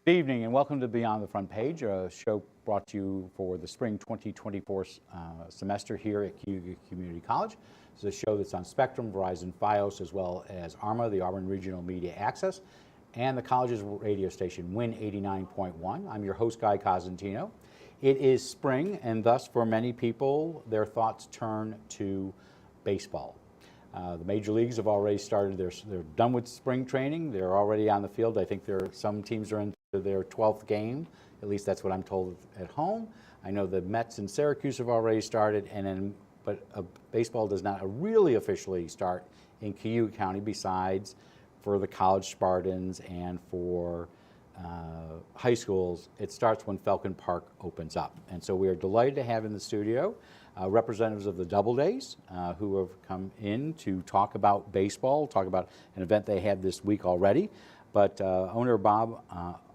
Good evening and welcome to Beyond the Front Page, a show brought to you for the spring 2024 semester here at Cayuga Community College. This is a show that's on Spectrum, Verizon, Fios, as well as ARMA, the Auburn Regional Media Access, and the college's radio station, WIN 89.1. I'm your host, Johnya Cousineau. It is spring, and thus for many people, their thoughts turn to baseball. The major leagues have already started, they're done with spring training, they're already on the field. I think some teams are into their 12th game, at least that's what I'm told at home. I know the Mets in Syracuse have already started, but baseball does not really officially start in Cayuga County besides for the college Spartans and for high schools. It starts when Falcon Park opens up. And so we are delighted to have in the studio representatives of the Doubledays who have come in to talk about baseball, talk about an event they had this week already. But owner Bob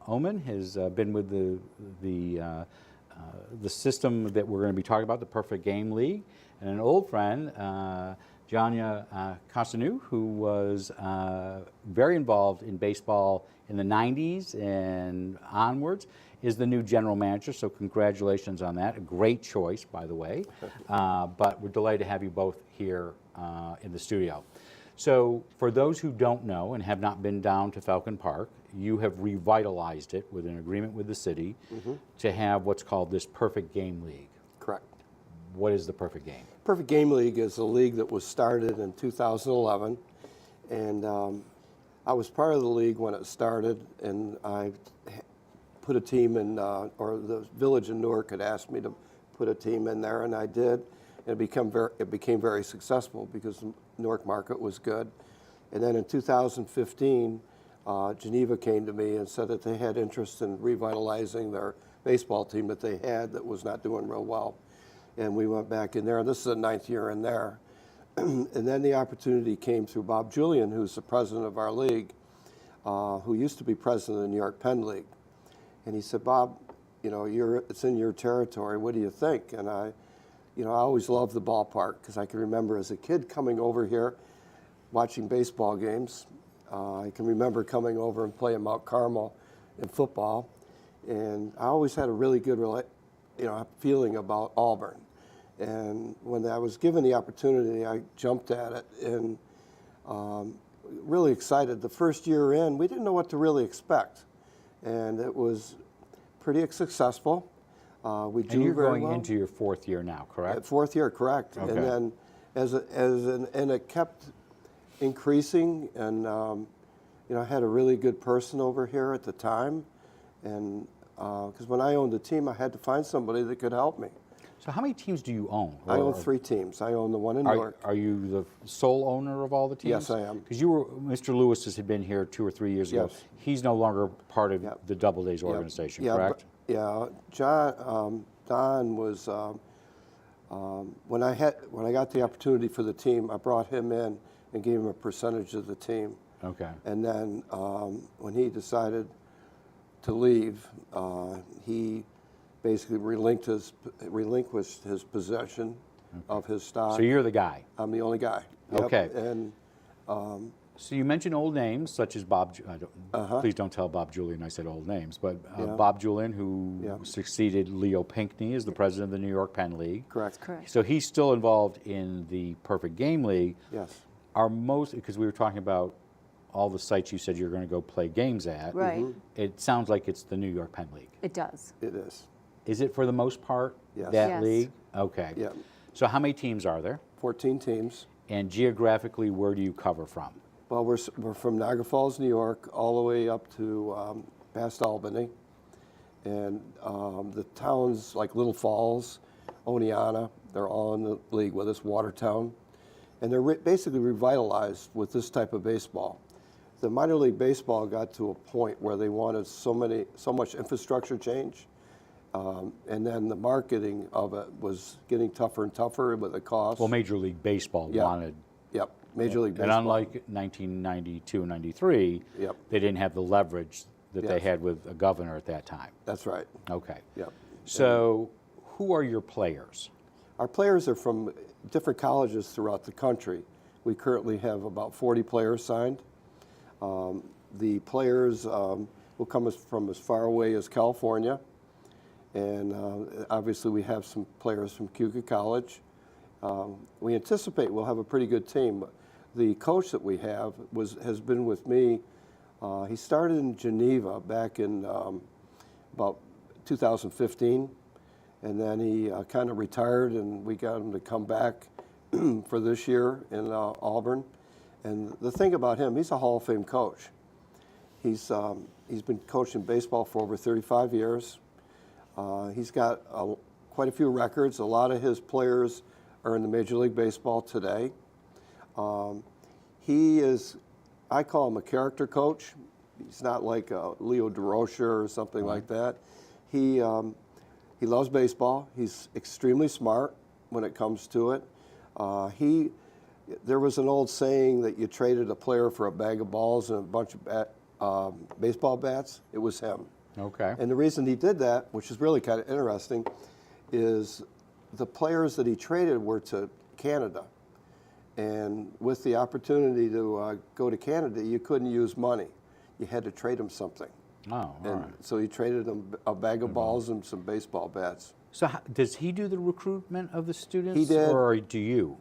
Ohmann has been with the system that we're going to be talking about, the Perfect Game League, and an old friend, Johnya Cousineau, who was very involved in baseball in the 90s and onwards, is the new general manager, so congratulations on that. A great choice, by the way. But we're delighted to have you both here in the studio. So for those who don't know and have not been down to Falcon Park, you have revitalized it with an agreement with the city to have what's called this Perfect Game League. Correct. What is the Perfect Game? Perfect Game League is a league that was started in 2011, and I was part of the league when it started, and I put a team in, or the village in Newark had asked me to put a team in there, and I did. And it became very successful because the Newark market was good. And then in 2015, Geneva came to me and said that they had interest in revitalizing their baseball team that they had that was not doing real well. And we went back in there, and this is the 9th year in there. And then the opportunity came through Bob Julian, who's the president of our league, who used to be president of the New York Penn League. And he said, Bob, you know, it's in your territory. What do you think? And I always loved the ballpark because I can remember as a kid coming over here, watching baseball games. I can remember coming over and playing Mount Carmel in football. And I always had a really good feeling about Auburn. And when I was given the opportunity, I jumped at it and really excited. The first year in, we didn't know what to really expect. And it was pretty successful. And you're going into your 4th year now, correct? 4th year, correct. Okay. And then and it kept increasing, and I had a really good person over here at the time, and because when I owned the team, I had to find somebody that could help me. So how many teams do you own? I own 3 teams. I own the one in Newark. Are you the sole owner of all the teams? Yes, I am. Because Mr. Lewis has been here 2 or 3 years ago. Yes. He's no longer part of the Doubledays organization, correct? Yeah, Don was, when I got the opportunity for the team, I brought him in and gave him a percentage of the team. Okay. And then when he decided to leave, he basically relinquished his possession of his stock. So you're the guy? I'm the only guy. Yep. Okay. And so you mentioned old names such as Bob. Please don't tell Bob Julian I said old names, but Bob Julian, who succeeded Leo Pinckney as the president of the New York Penn League. Correct. Correct. So he's still involved in the Perfect Game League. Yes. Because we were talking about all the sites you said you're going to go play games at. Right. It sounds like it's the New York Penn League. It does. It is. Is it for the most part, Yes. that Yes. league? Okay. Yeah. So how many teams are there? 14 teams. And geographically, where do you cover from? Well, we're from Niagara Falls, New York, all the way up to past Albany. And the towns like Little Falls, Oneonta, they're all in the league with us, Watertown. And they're basically revitalized with this type of baseball. The minor league baseball got to a point where they wanted so much infrastructure change. And then the marketing of it was getting tougher and tougher with the cost. Well, Major League Baseball wanted. Yep, Major League Baseball. And unlike 1992 and 93, they didn't have the leverage that they had with a governor at that time. That's right. Okay. Yep. So who are your players? Our players are from different colleges throughout the country. We currently have about 40 players signed. The players will come from as far away as California. And obviously we have some players from Cougar College. We anticipate we'll have a pretty good team. The coach that we have has been with me. He started in Geneva back in about 2015, and then he kind of retired, and we got him to come back for this year in Auburn. And the thing about him, he's a Hall of Fame coach. He's been coaching baseball for over 35 years. He's got quite a few records. A lot of his players are in the Major League Baseball today. He is, I call him a character coach. He's not like Leo DeRocher or something like that. He loves baseball. He's extremely smart when it comes to it. There was an old saying that you traded a player for a bag of balls and a bunch of baseball bats. It was him. Okay. And the reason he did that, which is really kind of interesting, is the players that he traded were to Canada. And with the opportunity to go to Canada, you couldn't use money. You had to trade them something. Oh, all And right. so he traded them a bag of balls and some baseball bats. So does he do the recruitment of the students? He did. Or do you?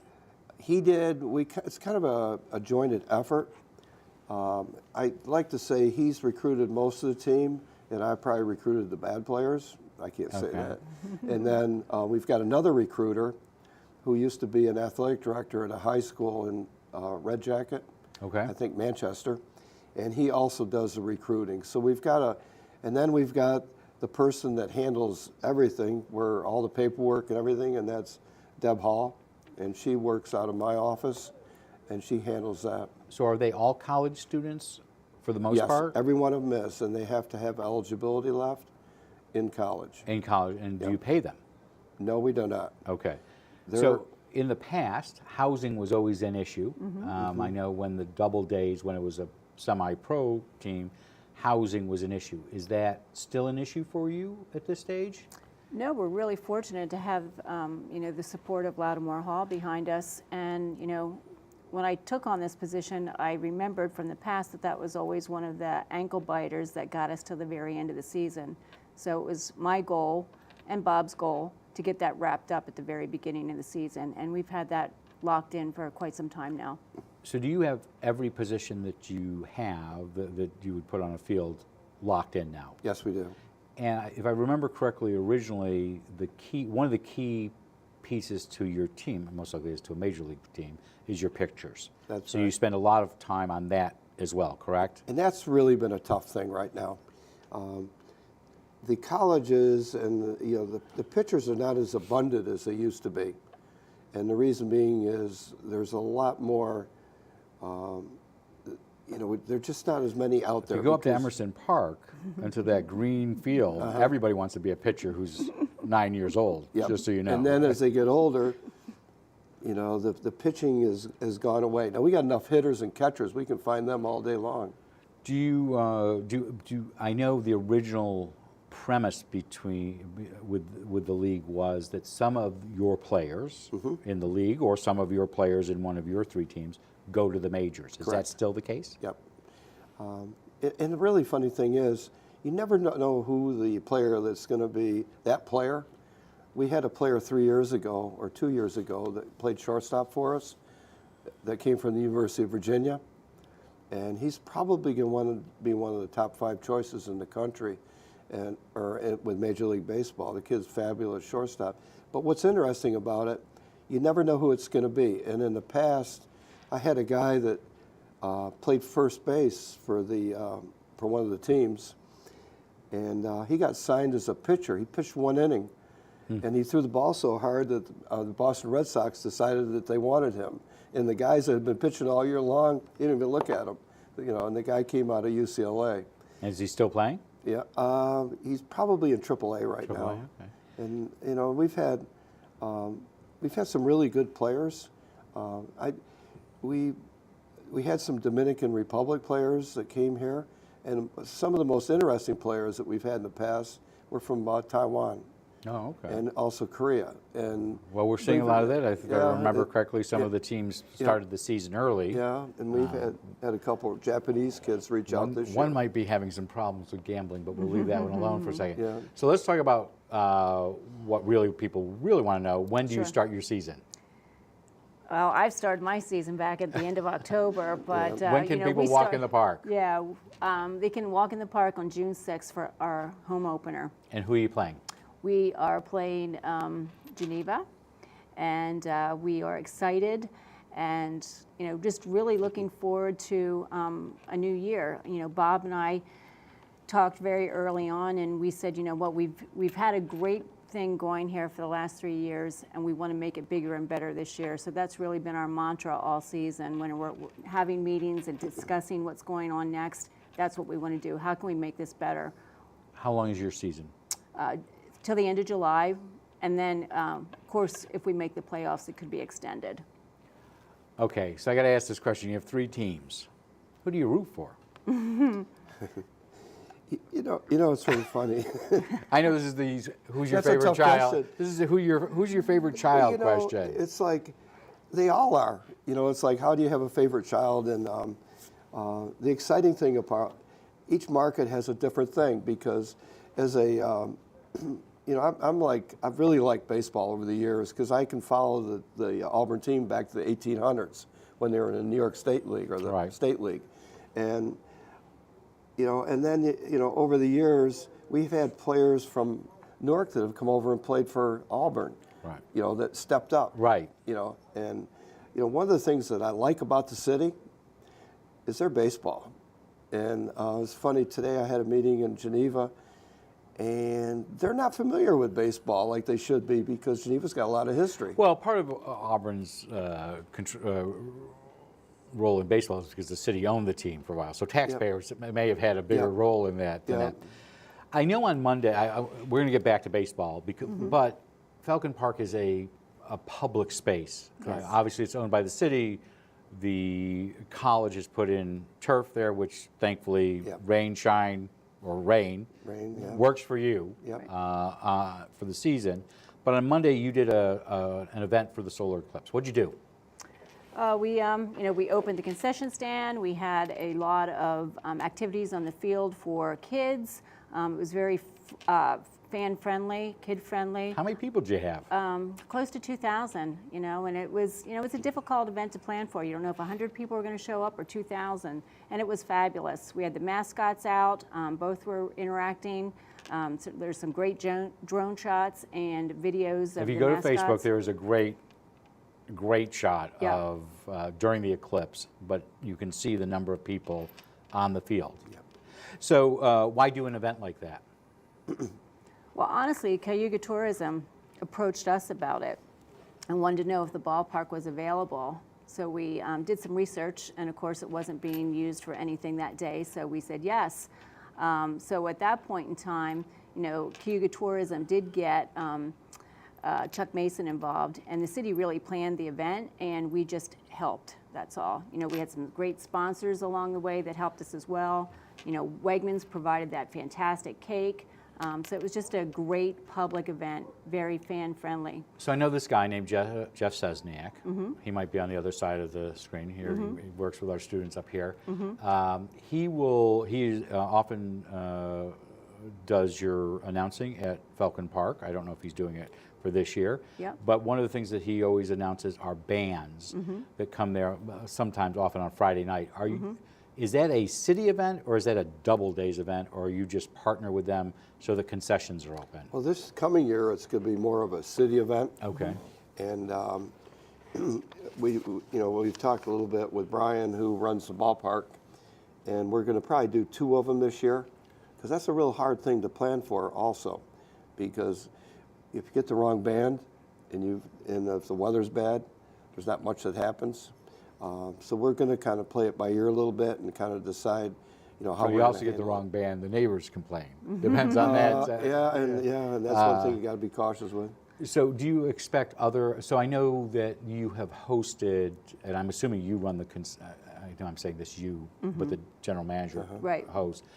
He did. It's kind of a jointed effort. I like to say he's recruited most of the team, and I probably recruited the bad players. I can't say that. And then we've got another recruiter who used to be an athletic director at a high school in Red Jacket, I think Manchester, and he also does the recruiting. So we've got and then we've got the person that handles everything, where all the paperwork and everything, and that's Deb Hall, and she works out of my office, and she handles that. So are they all college students for the most part? Yes, every one of them is, and they have to have eligibility left in college. In college, and do you pay them? No, we do not. Okay. So in the past, housing was always an issue. I know when the Doubledays, when it was a semi-pro team, housing was an issue. Is that still an issue for you at this stage? No, we're really fortunate to have, the support of Lattimore Hall behind us. And, when I took on this position, I remembered from the past that was always one of the ankle biters that got us to the very end of the season. So it was my goal and Bob's goal to get that wrapped up at the very beginning of the season. And we've had that locked in for quite some time now. So do you have every position that you have that you would put on a field locked in now? Yes, we do. And if I remember correctly, originally one of the key pieces to your team, most likely is to a major league team, is your pictures. That's so right. you spend a lot of time on that as well, correct? And that's really been a tough thing right now. The colleges and the pitchers are not as abundant as they used to be, and the reason being is there's a lot more. There are just not as many out there. If you go up to Emerson Park into that green field, everybody wants to be a pitcher who's 9 years old. Yep. Just so you know. And then as they get older, the pitching has gone away. Now we got enough hitters and catchers; we can find them all day long. Do you I know the original premise with the league was that some of your players in the league or some of your players in one of your three teams go to the majors. Is that still the case? Yep. And the really funny thing is, you never know who the player that's going to be that player. We had a player 3 years ago or 2 years ago that played shortstop for us that came from the University of Virginia. And he's probably going to be one of the top 5 choices in the country with Major League Baseball. The kid's fabulous shortstop. But what's interesting about it, you never know who it's going to be. And in the past, I had a guy that played first base for one of the teams, and he got signed as a pitcher. He pitched 1 inning, and he threw the ball so hard that the Boston Red Sox decided that they wanted him. And the guys that had been pitching all year long, they didn't even look at him. And the guy came out of UCLA. And is he still playing? Yeah, he's probably in AAA right now. Okay. And we've had some really good players. We had some Dominican Republic players that came here, and some of the most interesting players that we've had in the past were from Taiwan. Oh, okay. and also Korea. And Well, we're seeing a lot of that. If I remember correctly, some yeah. of the teams started the season early. Yeah, and we've had a couple of Japanese kids reach out this year. One might be having some problems with gambling, but we'll leave that one alone for a second. Yeah. So let's talk about what really people really want to know. When do you Sure. start your season? Well, I've started my season back at the end of October, but When can people walk in the park? Yeah, they can walk in the park on June 6th for our home opener. And who are you playing? We are playing Geneva, and we are excited, and just really looking forward to a new year. Bob and I talked very early on, and we said, what, we've had a great thing going here for the last 3 years, and we want to make it bigger and better this year. So that's really been our mantra all season. When we're having meetings and discussing what's going on next, that's what we want to do. How can we make this better? How long is your season? Till the end of July, and then, of course, if we make the playoffs, it could be extended. Okay, so I got to ask this question. You have 3 teams. Who do you root for? You know, it's really funny. I know this is the who's your That's a favorite tough child. question. This is the who's your favorite child question. It's like they all are. It's like, how do you have a favorite child? And the exciting thing about each market has a different thing, because as a I've really liked baseball over the years, because I can follow the Auburn team back to the 1800s when they were in the New York State League or the Right. State League, and then over the years we've had players from Newark that have come over and played for Auburn, Right. That stepped up, Right. and one of the things that I like about the city is their baseball, and it was funny today. I had a meeting in Geneva. And they're not familiar with baseball like they should be, because Geneva's got a lot of history. Well, part of Auburn's role in baseball is because the city owned the team for a while. So taxpayers may have had a bigger role in that. than that. I know on Monday, we're going to get back to baseball, but Falcon Park is a public space. Yes. Obviously, it's owned by the city. The college has put in turf there, which thankfully, rain, shine, or rain, works for you for the season. But on Monday, you did an event for the solar eclipse. What'd you do? We opened the concession stand. We had a lot of activities on the field for kids. It was very fan-friendly, kid-friendly. How many people did you have? Close to 2,000, and it was, it's a difficult event to plan for. You don't know if 100 people are going to show up or 2,000, and it was fabulous. We had the mascots out, both were interacting. So there's some great drone shots and videos of If you the go to mascots. Facebook, there is a great shot of during the eclipse, but you can see the number of people on the field. So why do an event like that? Well, honestly, Cayuga Tourism approached us about it and wanted to know if the ballpark was available. So we did some research, and of course it wasn't being used for anything that day, so we said yes. So at that point in time, Cayuga Tourism did get Chuck Mason involved, and the city really planned the event, and we just helped, that's all. We had some great sponsors along the way that helped us as well. Wegmans provided that fantastic cake. So it was just a great public event, very fan-friendly. So I know this guy named Jeff Sesniak. He might be on the other side of the screen here. He works with our students up here. He often does your announcing at Falcon Park. I don't know if he's doing it for this year. Yep. But one of the things that he always announces are bands that come there sometimes, often on Friday night. Is that a city event, or is that a Doubledays event, or you just partner with them so the concessions are open? Well, this coming year, it's going to be more of a city event. Okay. And we've talked a little bit with Brian, who runs the ballpark, and we're going to probably do 2 of them this year, because that's a real hard thing to plan for also, because if you get the wrong band and if the weather's bad, there's not much that happens. So we're going to kind of play it by ear a little bit and kind of decide, how So we're you also gonna get the handle wrong band, the neighbors complain. Depends on that. and that's one thing you got to be cautious with. So do you expect so I know that you have hosted, and I'm assuming you run I know I'm saying this but the general manager Right. hosts,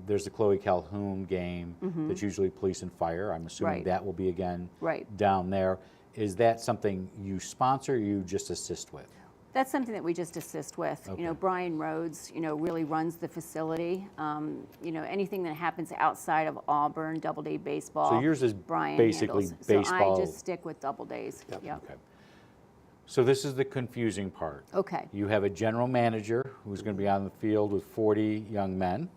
There's the Chloe Calhoun game that's usually police and fire. I'm assuming Right. that will be again Right. down there. Is that something you sponsor or you just assist with? That's something that we just assist with. Okay. You know, Brian Rhodes, you know, really runs the facility. You know, anything that happens outside of Auburn, Doubleday baseball. So yours is Brian basically handles. So baseball. I just stick with Doubledays. Yep. Okay. So this is the confusing part. Okay. You have a general manager who's going to be on the field with 40 young men.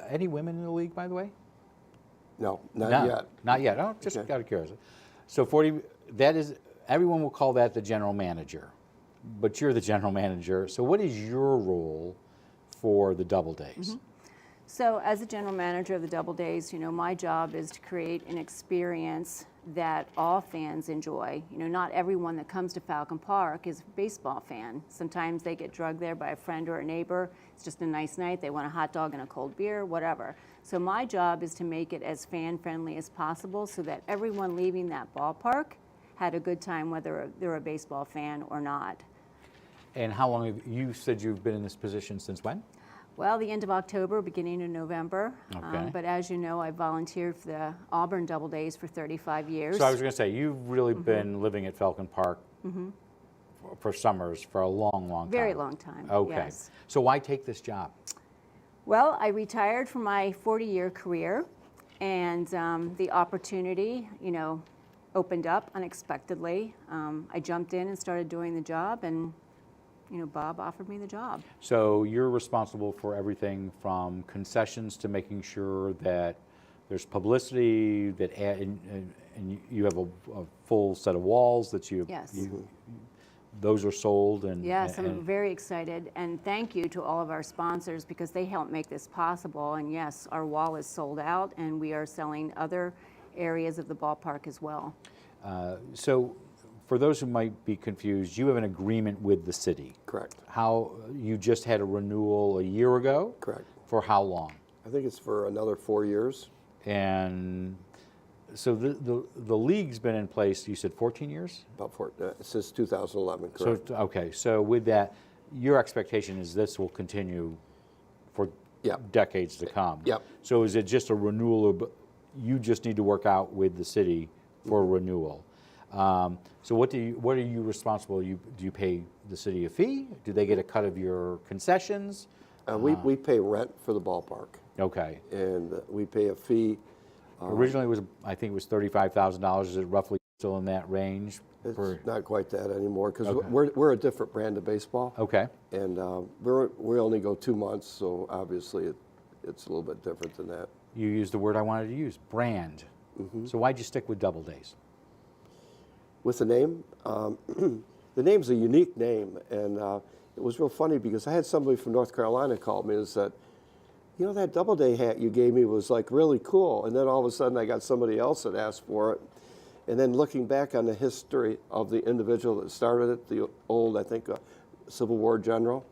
Any women in the league, by the way? No, not No, yet. Not yet. Oh, just Okay. out of curiosity. So 40, that is, everyone will call that the general manager, but you're the general manager. So what is your role for the Doubledays? So as a general manager of the Doubledays, you know, my job is to create an experience that all fans enjoy. You know, not everyone that comes to Falcon Park is a baseball fan. Sometimes they get drugged there by a friend or a neighbor. It's just a nice night. They want a hot dog and a cold beer, whatever. So my job is to make it as fan-friendly as possible so that everyone leaving that ballpark had a good time, whether they're a baseball fan or not. And how long have you said you've been in this position since when? Well, the end of October, beginning of November. Okay. But as you know, I volunteered for the Auburn Doubledays for 35 years. So I was going to say, you've really been living at Falcon Park for summers for a long, long time. Very long time, Okay. yes. So why take this job? Well, I retired from my 40-year career, and the opportunity, you know, opened up unexpectedly. I jumped in and started doing the job, and you know, Bob offered me the job. So you're responsible for everything from concessions to making sure that there's publicity, that and you have a full set of walls that you, Yes. those are sold. And Yes, I'm and- very excited, and thank you to all of our sponsors because they helped make this possible. And yes, our wall is sold out, and we are selling other areas of the ballpark as well. So for those who might be confused, you have an agreement with the city. Correct. How, you just had a renewal a year ago? Correct. For how long? I think it's for another 4 years. And so the league's been in place, you said 14 years? Since 2011, So, correct. okay, so with that, your expectation is this will continue for Yep. decades to come? Yep. So is it just a renewal, or you just need to work out with the city for a renewal? So what are you responsible? Do you pay the city a fee? Do they get a cut of your concessions? We pay rent for the ballpark, Okay. and we pay a fee. Originally it was, I think it was $35,000. Is it roughly still in that range? It's not quite that anymore because Okay. we're a different brand of baseball, Okay. and we only go 2 months, so obviously it's a little bit different than that. You used the word I wanted to use, brand. So why'd you stick with Doubledays? With the name, the name's a unique name, and it was real funny because I had somebody from North Carolina call me and said, you know, that Doubleday hat you gave me was like really cool, and then all of a sudden I got somebody else that asked for it, and then looking back on the history of the individual that started it, the old, I think, Civil War general,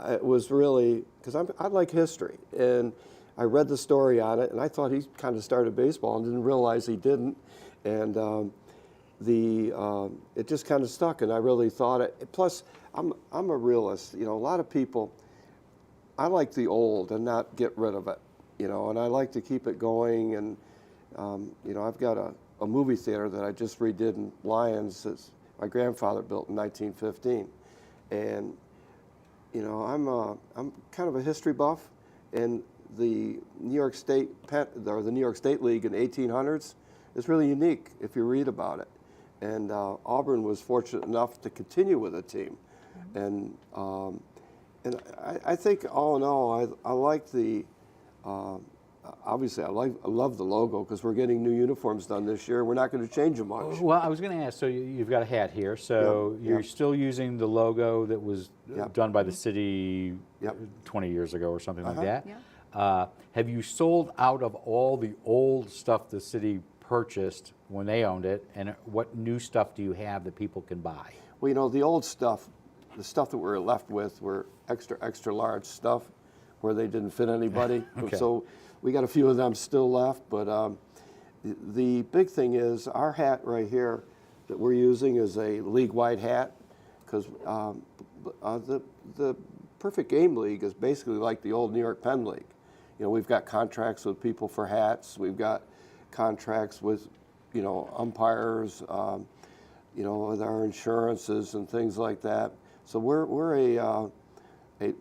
it was really, because I like history, and I read the story on it, and I thought he kind of started baseball and didn't realize he didn't, and it just kind of stuck, and I really thought it. Plus, I'm a realist. You know, a lot of people, I like the old and not get rid of it. You know, and I like to keep it going. And you know, I've got a movie theater that I just redid in Lyons that my grandfather built in 1915, and you know, I'm kind of a history buff, and the New York State League in the 1800s is really unique if you read about it. And Auburn was fortunate enough to continue with the team, and I think all in all, I like the. Obviously, I love the logo because we're getting new uniforms done this year. We're not going to change them much. Well, I was going to ask, so you've got a hat here, so Yep, you're yep. still using the logo that was Yep. done by the city Yep. 20 years ago or something like Uh-huh. that. Yeah. Have you sold out of all the old stuff the city purchased when they owned it, and what new stuff do you have that people can buy? Well, you know, the old stuff, the stuff that we were left with were extra large stuff where they didn't fit anybody. Okay. So we got a few of them still left, but the big thing is our hat right here that we're using is a league-wide hat because the Perfect Game League is basically like the old New York Penn League. You know, we've got contracts with people for hats. We've got contracts with, you know, umpires, you know, with our insurances and things like that. So we're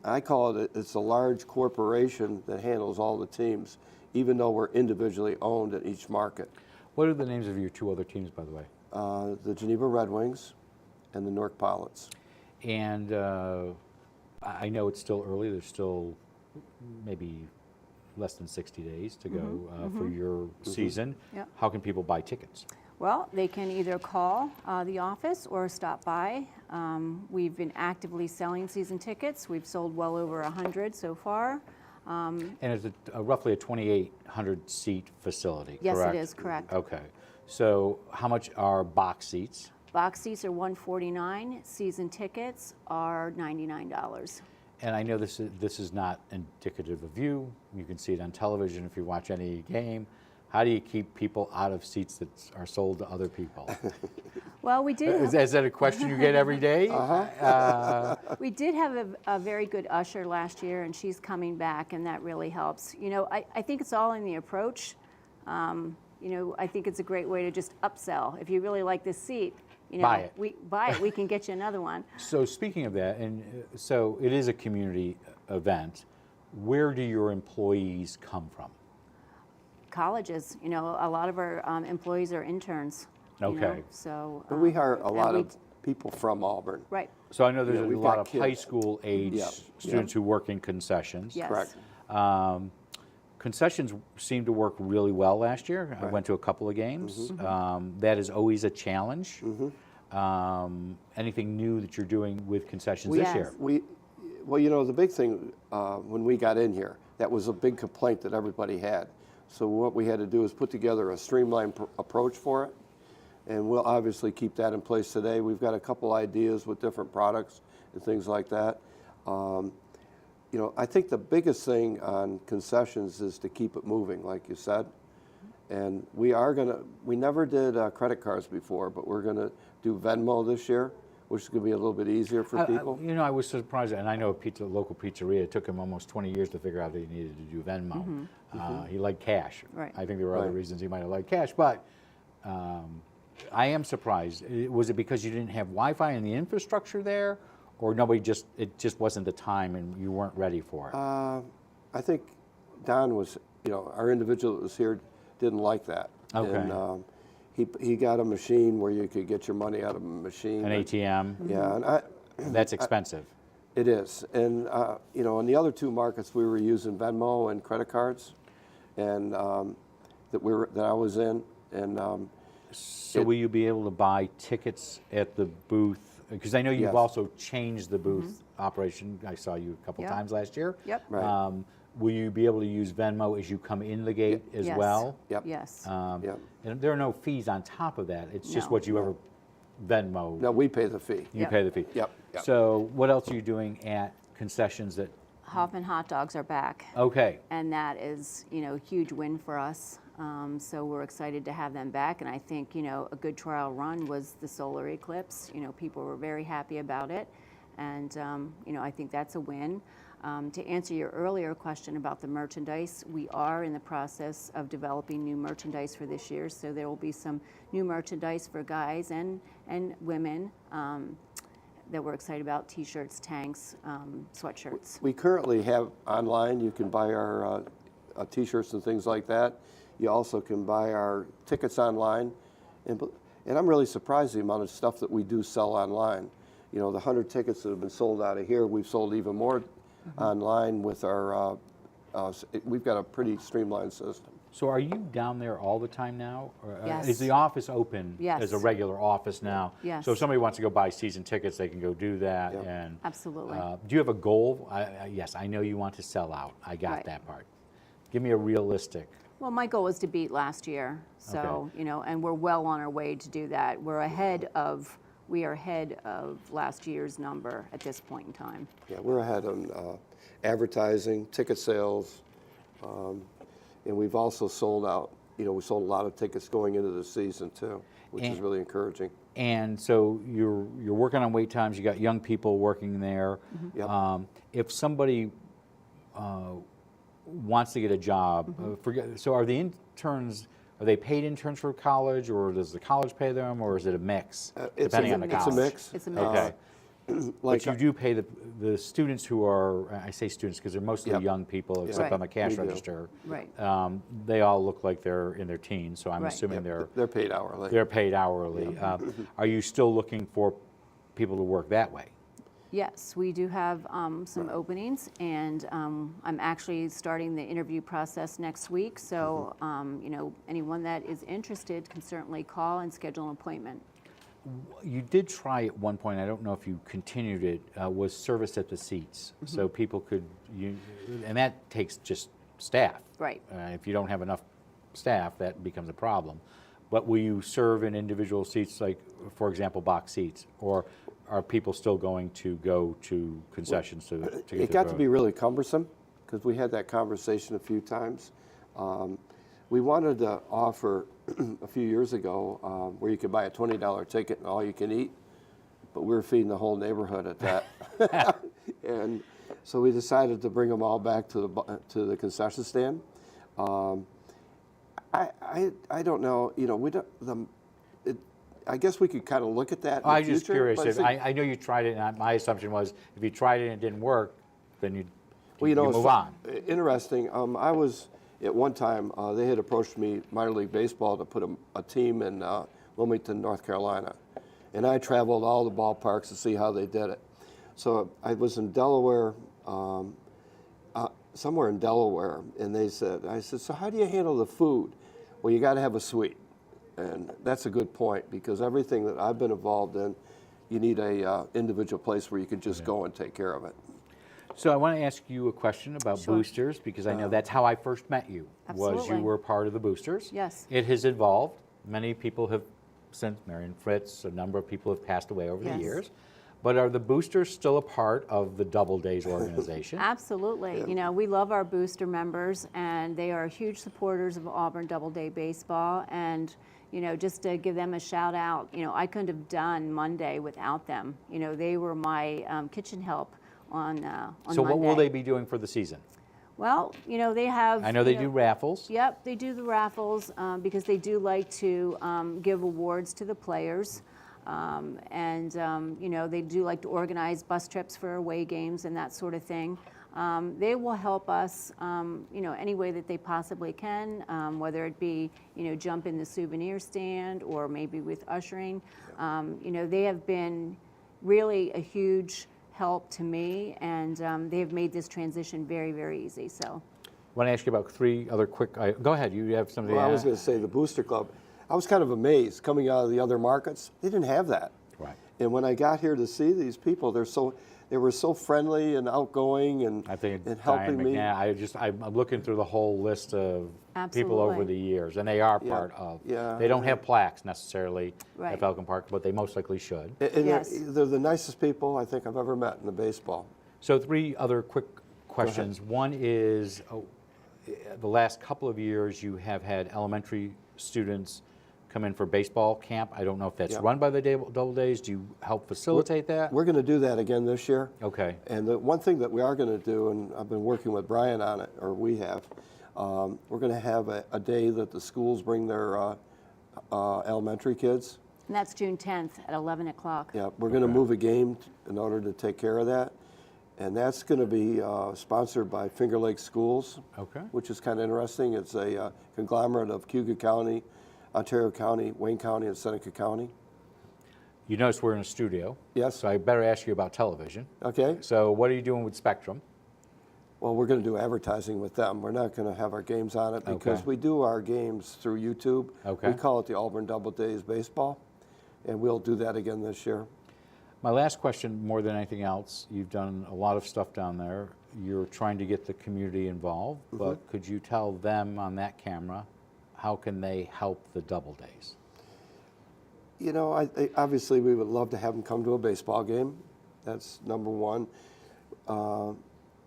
I call it, it's a large corporation that handles all the teams, even though we're individually owned in each market. What are the names of your two other teams, by the way? The Geneva Red Wings and the Newark Pilots. And I know it's still early. There's still maybe less than 60 days to go for your season. Yep. How can people buy tickets? Well, they can either call the office or stop by. We've been actively selling season tickets. We've sold well over 100 so far. And it's roughly a 2,800 seat facility, Yes, correct? it is, correct. Okay. So how much are box seats? Box seats are $149. Season tickets are $99. And I know this is not indicative of you. You can see it on television if you watch any game. How do you keep people out of seats that are sold to other people? Well, we did. Is that a question you get every day? We did have a very good usher last year, and she's coming back, and that really helps. You know, I think it's all in the approach. You know, I think it's a great way to just upsell. If you really like this seat, you know, Buy it. We can get you another one. So speaking of that, and so it is a community event. Where do your employees come from? Colleges, you know, a lot of our employees are interns. You know, Okay. so. But we hire a and lot we- of people from Auburn. Right. So I know there's Yeah, a we've lot got of high kids. school age Yeah, students who work in concessions. Yes. Correct. Concessions seemed to work really well last year. I Right. went to a couple of games. That is always a challenge. Anything new that you're doing with concessions this Yes. year? Well, you know, the big thing when we got in here, that was a big complaint that everybody had. So what we had to do is put together a streamlined approach for it, and we'll obviously keep that in place today. We've got a couple ideas with different products and things like that. You know, I think the biggest thing on concessions is to keep it moving, like you said. And we never did credit cards before, but we're gonna do Venmo this year, which is gonna be a little bit easier for people. You know, I was surprised, and I know a local pizzeria, it took him almost 20 years to figure out that he needed to do Venmo. He liked cash. Right. I think there were other Right. reasons he might have liked cash, but I am surprised. Was it because you didn't have Wi-Fi and the infrastructure there, or it just wasn't the time and you weren't ready for it? I think Don was, you know, our individual that was here didn't like that. Okay. And he got a machine where you could get your money out of a machine. An ATM? Yeah, and That's expensive. it is. And, you know, in the other two markets, we were using Venmo and credit cards, and that I was in. And So will you be able to buy tickets at the booth? Because I know you've Yes. also changed the booth operation. I saw you a couple Yep. times last year. Yep. Right. Will you be able to use Venmo as you come in the gate as Yes. well? Yep. Yes. Yep. And there are no fees on top of that. It's just No. what you ever Venmo. No, we pay the fee. You Yep. pay the fee. Yep, yep. So what else are you doing at concessions that? Hoffman hot dogs are back. Okay. And that is, you know, a huge win for us. So we're excited to have them back. And I think, you know, a good trial run was the solar eclipse. You know, people were very happy about it. And, you know, I think that's a win. To answer your earlier question about the merchandise, we are in the process of developing new merchandise for this year. So there will be some new merchandise for guys and women that we're excited about: T-shirts, tanks, sweatshirts. We currently have online, you can buy our T-shirts and things like that. You also can buy our tickets online. And I'm really surprised the amount of stuff that we do sell online. You know, the 100 tickets that have been sold out of here, we've sold even more online with our, we've got a pretty streamlined system. So are you down there all the time now? Or, Yes. Is the office open Yes. as a regular office now? Yes. So if somebody wants to go buy season tickets, they can go do that. Yep. And Absolutely. do you have a goal? Yes, I know you want to sell out. I got Right. that part. Give me a realistic. Well, my goal was to beat last year, so, Okay. you know, and we're well on our way to do that. We are ahead of last year's number at this point in time. Yeah, we're ahead on advertising, ticket sales, and we've also sold out. You know, we sold a lot of tickets going into the season too. which is really encouraging. And so you're working on wait times. You got young people working there. Yep. If somebody wants to get a job, so are the interns? Are they paid interns for college, or does the college pay them, or is it a mix, depending on the college? It's a mix. It's a mix. Okay. Like, But you do pay the students who are, I say students because they're mostly Yep. young people, except Right. on the cash We do. register. Right. They all look like they're in their teens, so I'm Right. assuming they're paid hourly. they're paid hourly. Are you still looking for people to work that way? Yes, we do have some openings, and I'm actually starting the interview process next week. So, you know, anyone that is interested can certainly call and schedule an appointment. You did try at one point, I don't know if you continued it, was service at the seats. So people could, and that takes just staff. Right. If you don't have enough staff, that becomes a problem. But will you serve in individual seats, like, for example, box seats? Or are people still going to go to concessions to get It got to be really cumbersome, because we had that conversation a few times. We wanted to offer a few years ago where you could buy a $20 ticket and all you can eat, but we were feeding the whole neighborhood at that. And so we decided to bring them all back to the concession stand. I don't know, you know, we don't, I guess we could kind of look at that in the I was future. just curious. but If, I know you tried it, and my assumption was if you tried it and it didn't work, then you Well, you know, it's move on. interesting. I was at one time. They had approached me, minor league baseball, to put a team in Wilmington, North Carolina, and I traveled all the ballparks to see how they did it. So I was in Delaware, somewhere in Delaware, and I said, so how do you handle the food? Well, you got to have a suite, and that's a good point, because everything that I've been involved in, you need a individual place where you can just go and take care of it. So I want to ask you a question about Sure. boosters, because I know that's how I first met you. Was Absolutely. you were part of the boosters. Yes. It has evolved. Many people have, since Marion Fritz, a number of people have passed away over the Yes. years. But are the boosters still a part of the Doubledays organization? Absolutely. You know, we love our booster members, and they are huge supporters of Auburn Doubleday baseball. And, you know, just to give them a shout out, you know, I couldn't have done Monday without them. You know, they were my kitchen help on So what will Monday. they be doing for the season? Well, you know, they have. I know they you do raffles. Yep, they do the raffles because they do like to give awards to the players. You know, they do like to organize bus trips for away games and that sort of thing. They will help us, you know, any way that they possibly can, whether it be, you know, jump in the souvenir stand or maybe with ushering. You know, they have been really a huge help to me, and they have made this transition very, very easy. So, I want to ask you about three other quick. Go ahead. You have something to Well, I was add? going to say the Booster Club. I was kind of amazed coming out of the other markets. They didn't have that. Right. And when I got here to see these people, they were so friendly and outgoing and, I think and Diane helping me. McNabb, I'm looking through the whole list of people over Absolutely. the years, and they are Yeah, part of. yeah. They don't have plaques necessarily Right. at Falcon Park, but they most likely should. And Yes. they're the nicest people I think I've ever met in the baseball. So three other quick questions. One is, the last couple of years you have had elementary students come in for baseball camp. I don't know if that's Yeah. run by the Doubledays. Do you help facilitate that? We're going to do that again this year. Okay. And the one thing that we are going to do, and I've been working with Brian on it, or we have, we're going to have a day that the schools bring their elementary kids. and that's June 10th at 11 o'clock. Yeah, we're going to move a game in order to take care of that. And that's going to be sponsored by Finger Lakes Schools, Okay. which is kind of interesting. It's a conglomerate of Cuga County, Ontario County, Wayne County, and Seneca County. You notice we're in a studio. Yes. So I better ask you about television. Okay. So what are you doing with Spectrum? Well, we're going to do advertising with them. We're not going to have our games on it because Okay. we do our games through YouTube. Okay. We call it the Auburn Doubledays Baseball, and we'll do that again this year. My last question, more than anything else, you've done a lot of stuff down there. You're trying to get the community involved, but could you tell them on that camera, how can they help the Doubledays? You know, obviously we would love to have them come to a baseball game. That's number one.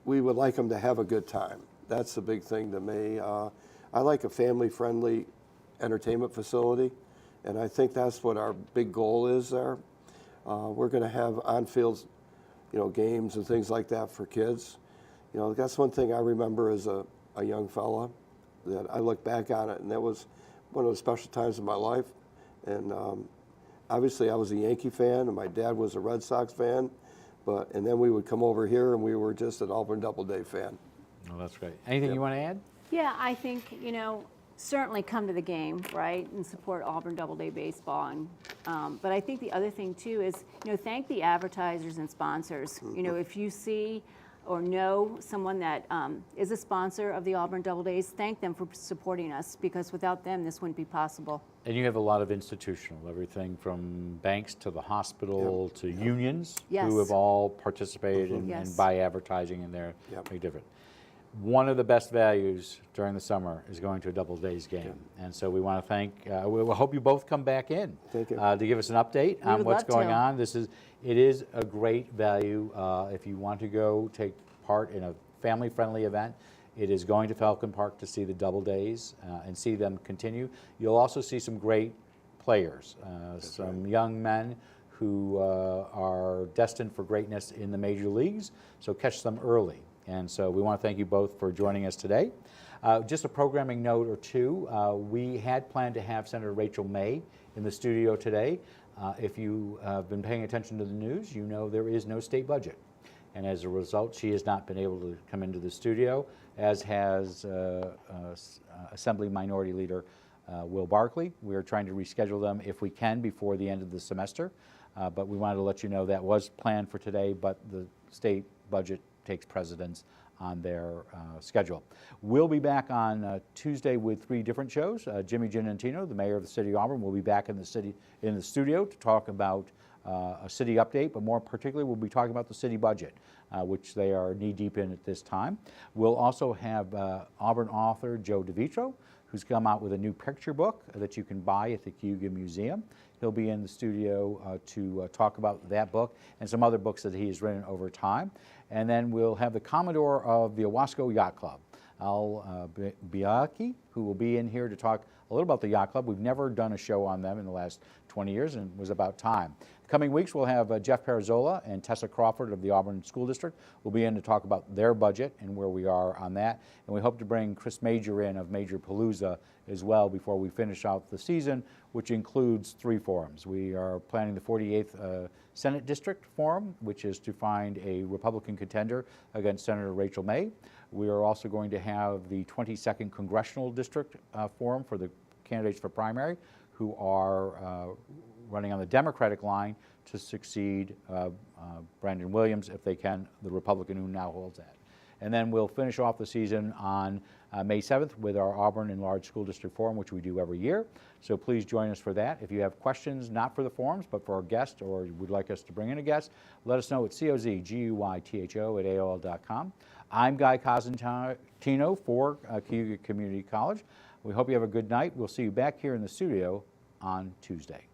We would like them to have a good time. That's the big thing to me. I like a family-friendly entertainment facility, And I think that's what our big goal is there. We're going to have on-field, games and things like that for kids. That's one thing I remember as a young fella, that I look back on it, and that was one of the special times of my life. And obviously I was a Yankee fan, and my dad was a Red Sox fan, and then we would come over here and we were just an Auburn Doubleday fan. Oh, that's great. Anything you want to add? Yeah, I think, certainly come to the game, right, and support Auburn Doubleday baseball. And, but I think the other thing too is, thank the advertisers and sponsors. If you see or know someone that is a sponsor of the Auburn Doubledays, thank them for supporting us, because without them, this wouldn't be possible. And you have a lot of institutional, everything from banks to the hospital to unions Yes. who have all participated and Yes. buy advertising in there. Yep. Make different. One of the best values during the summer is going to a Doubledays game. And so we want to thank, we hope you both come back in Thank you. to give us an update on would what's love going to. on. It is a great value. If you want to go take part in a family-friendly event, it is going to Falcon Park to see the Doubledays and see them continue. You'll also see some great players, some young men who are destined for greatness in the major leagues, so catch them early. And so we want to thank you both for joining us today. Just a programming note or two. We had planned to have Senator Rachel May in the studio today. If you have been paying attention to the news, you know there is no state budget. And as a result, she has not been able to come into the studio, as has Assembly Minority Leader Will Barkley. We are trying to reschedule them if we can before the end of the semester. But we wanted to let you know that was planned for today, but the state budget takes precedence on their schedule. We'll be back on Tuesday with 3 different shows. Jimmy Giannantino, the mayor of the city of Auburn, will be back in the studio to talk about a city update, but more particularly we'll be talking about the city budget, which they are knee-deep in at this time. We'll also have Auburn author Joe DeVitro, who's come out with a new picture book that you can buy at the Cayuga Museum. He'll be in the studio to talk about that book and some other books that he has written over time. And then we'll have the Commodore of the Owasco Yacht Club, Al Biaki, who will be in here to talk a little about the Yacht Club. We've never done a show on them in the last 20 years, and it was about time. Coming weeks, we'll have Jeff Parazola and Tessa Crawford of the Auburn School District will be in to talk about their budget and where we are on that. And we hope to bring Chris Major in of Major Palooza as well before we finish out the season, which includes 3 forums. We are planning the 48th Senate District Forum, which is to find a Republican contender against Senator Rachel May. We are also going to have the 22nd Congressional District Forum for the candidates for primary who are running on the Democratic line to succeed Brandon Williams, if they can, the Republican who now holds that. And then we'll finish off the season on May 7th with our Auburn Enlarged School District Forum, which we do every year. So please join us for that. If you have questions, not for the forums, but for our guest, or would like us to bring in a guest, let us know at cozguytho@aol.com. I'm Guy Cousineau for Cayuga Community College. We hope you have a good night. We'll see you back here in the studio on Tuesday.